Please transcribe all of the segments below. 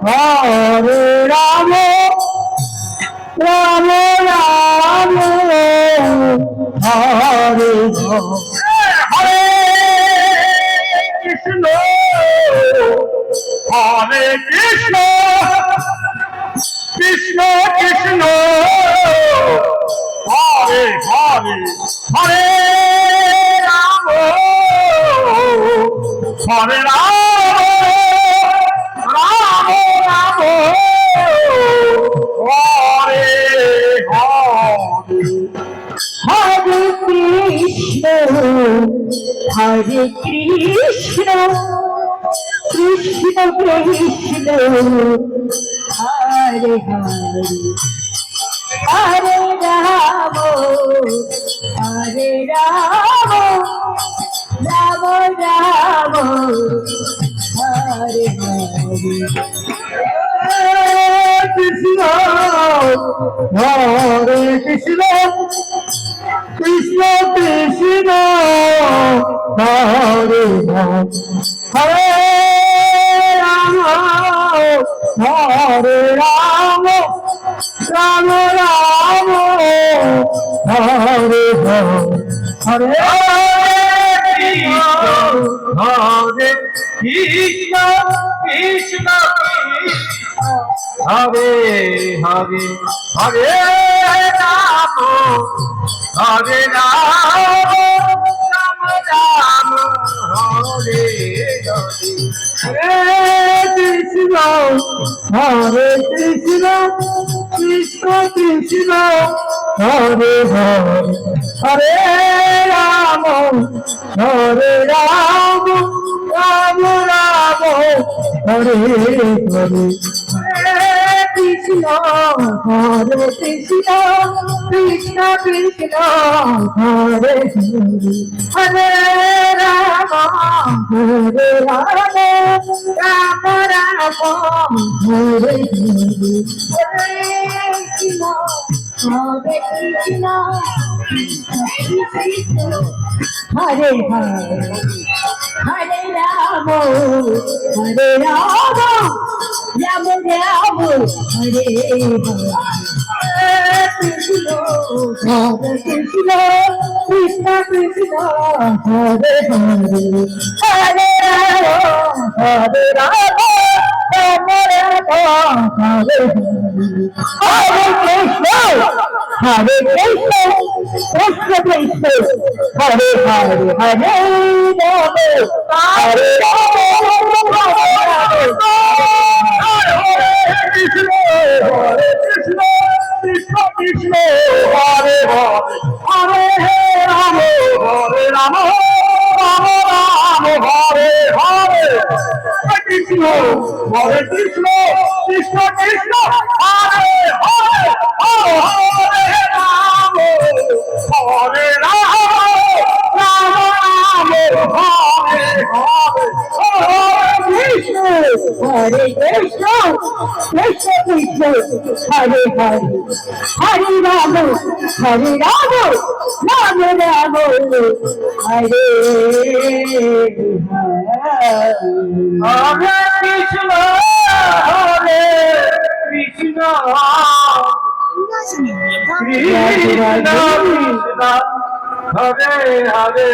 হরে রাম রাম রাম হরে হরে কৃষ্ণ হরে কৃষ্ণ কৃষ্ণ কৃষ্ণ হরে হরে হরে রাম হরে রাম রাম রাম হরে হরে হরে কৃষ্ণ হরে কৃষ্ণ কৃষ্ণ কৃষ্ণ হরে হরে হরে রাম হরে রাম রাম রাম হরে হরে কৃষ্ণ হরে কৃষ্ণ কৃষ্ণ কৃষ্ণ হরে হরে রাম হরে রাম রাম রাম হরে হরে হরে কৃষ্ণ কৃষ্ণ হরে হরে হরে রাম হরে রাম রাম রাম হরে হরে কৃষ্ণ হরে কৃষ্ণ কৃষ্ণ কৃষ্ণ হরে হরে হরে রাম হরে রাম রাম রাম হরে হরে কৃষ্ণ হরে কৃষ্ণ কৃষ্ণ কৃষ্ণ হরে হরে রাম হরে রাম রাম রাম হরে হরে কৃষ্ণ হরে কৃষ্ণ হরে হরে হরে রাম হরে রাম রাম রাম হরে হরে কৃষ্ণ হরে কৃষ্ণ কৃষ্ণ কৃষ্ণ হরে হরে হরে রাম হরে রাম রাম রাম হরে হরে কৃষ্ণ হরে কৃষ্ণ কৃষ্ণ কৃষ্ণ হরে হরে হরে রাম হরে রাম কৃষ্ণ হরে কৃষ্ণ কৃষ্ণ কৃষ্ণ হরে হরে হরে রাম হরে রাম রাম রাম হরে হরে কৃষ্ণ হরে কৃষ্ণ কৃষ্ণ কৃষ্ণ হরে হরে হরে রাম হরে রাম রাম রাম হরে হরে কৃষ্ণ হরে কৃষ্ণ কৃষ্ণ কৃষ্ণ হরে হরে হরে রাম হরে রাম রাম রাম হরে হরে কৃষ্ণ হরে কৃষ্ণ কৃষ্ণ কৃষ্ণ হরে হরে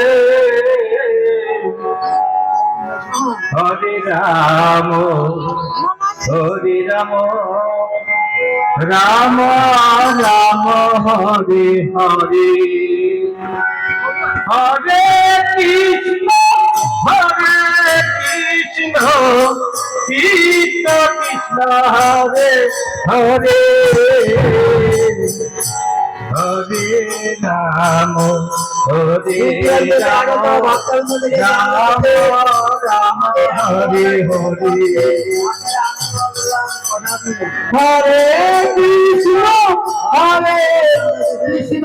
হরে রাম রাম রাম হরে হরে হরে কৃষ্ণ কৃষ্ণ কৃষ্ণ কৃষ্ণ হরে হরে হরে রাম হরে রাম রাম রাম হরে হরে হরে কৃষ্ণ কৃষ্ণ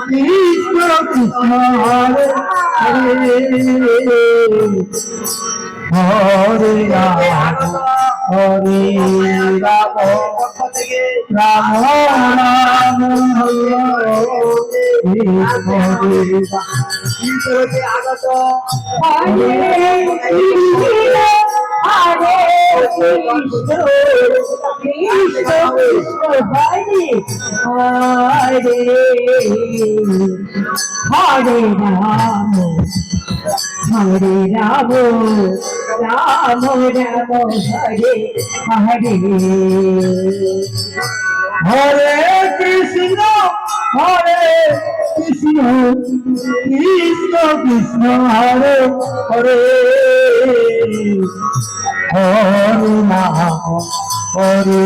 কৃষ্ণ কৃষ্ণ হরে হরে হরে রাম হরে রাম রাম রাম হরে আগত হরে Krishna, Krishna Krishna, Hare Rama, Hare Rama, Rama Rama, Hare Hare. Hare Krishna, Hare Krishna, Krishna Krishna, Hare Hare, Hare Rama, Hare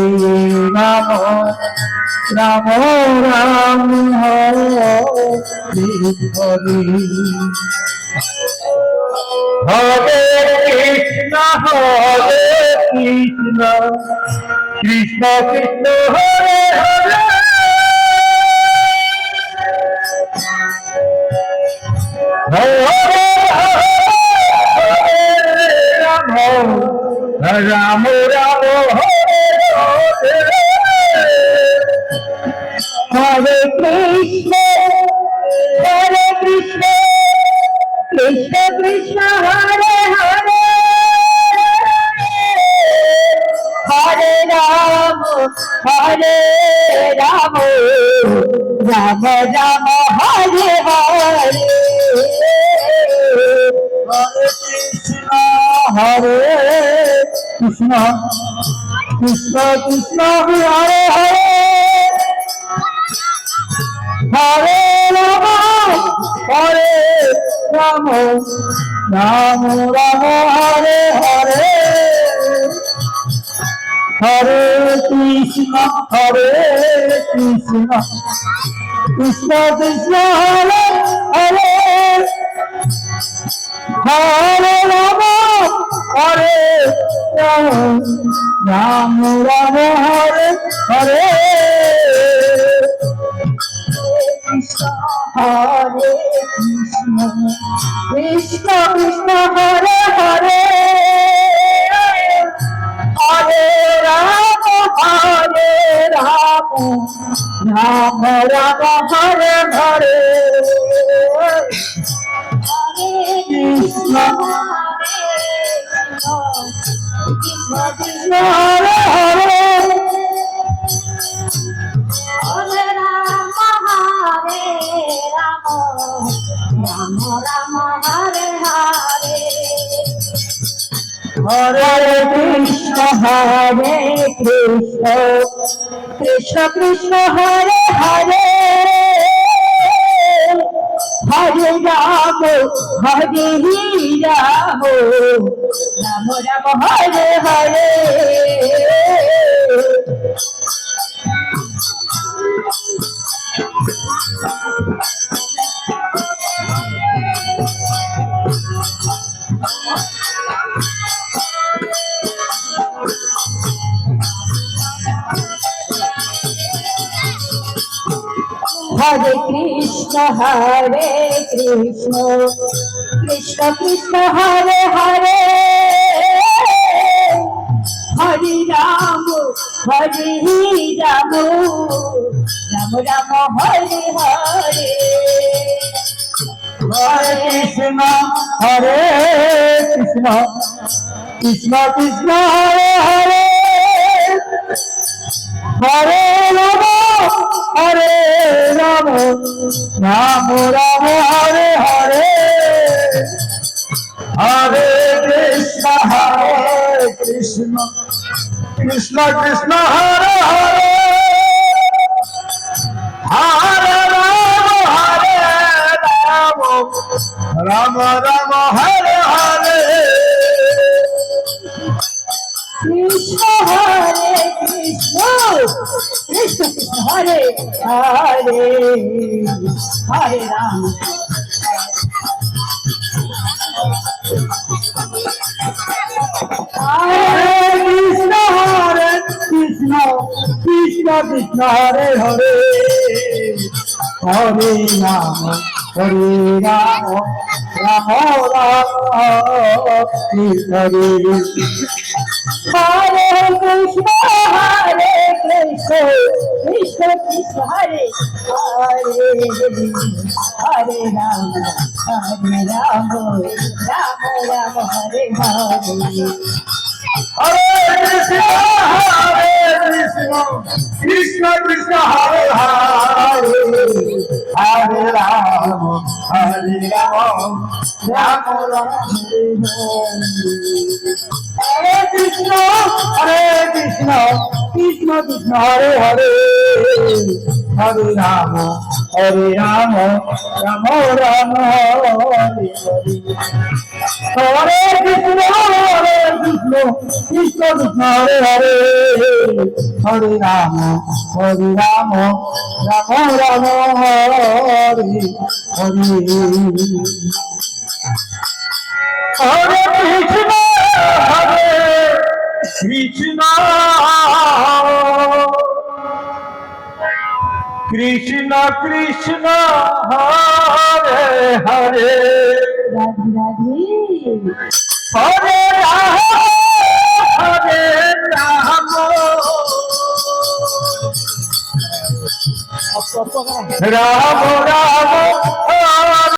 Rama, Rama Rama, Hare Hare. Hare Krishna, Krishna Krishna, Hare Hare, Hare Rama, Rama Rama, Hare Krishna, Krishna Krishna, Hare Hare, Hare Rama, Rama Rama, Hare Hare. Hare Krishna, Krishna Krishna, Hare Hare, Hare Rama, Rama Rama, Hare Hare, Hare Krishna, Krishna Krishna, Hare Hare, Hare Rama, Rama Rama, Hare Hare, Krishna, Krishna Krishna, Hare Hare, Hare Rama, Rama Rama, Hare Hare, Krishna, Krishna Krishna, Hare Hare, Hare Rama, Rama Rama, Hare Hare, Hare Krishna, Krishna Krishna, Hare Hare, Hare Rama, Rama Rama, Hare Hare. Hare Krishna, Krishna Krishna, Hare Hare, Hare Rama, Rama Rama, Hare Hare, Hare Krishna, Krishna Krishna, Hare Hare, Hare Rama, Rama Rama, Hare Hare, Hare Krishna, Krishna Krishna, Hare Hare, Hare Rama, Rama Rama, Hare Hare, Krishna, Krishna Krishna, Hare Hare, Hare Rama, Hare Krishna, Krishna Krishna, Hare Hare, Hare Rama, Rama Rama, Krishna Hare Krishna, Krishna Krishna, Hare Hare, Hare Rama, Rama Rama, Hare Hare, Hare Krishna Krishna Hare Hare Hare Ram হরে রাম রাম রাম হরে কৃষ্ণ কৃষ্ণ কৃষ্ণ হরে হরে হরে রাম রাম রাম হরে হরে হরে কৃষ্ণ কৃষ্ণ কৃষ্ণ হরে হরে হরে রাম রাম রাম হরে হরে হরে কৃষ্ণ কৃষ্ণ কৃষ্ণ হরে হরে রাধে হরে রাম হরে রাম রাম রাম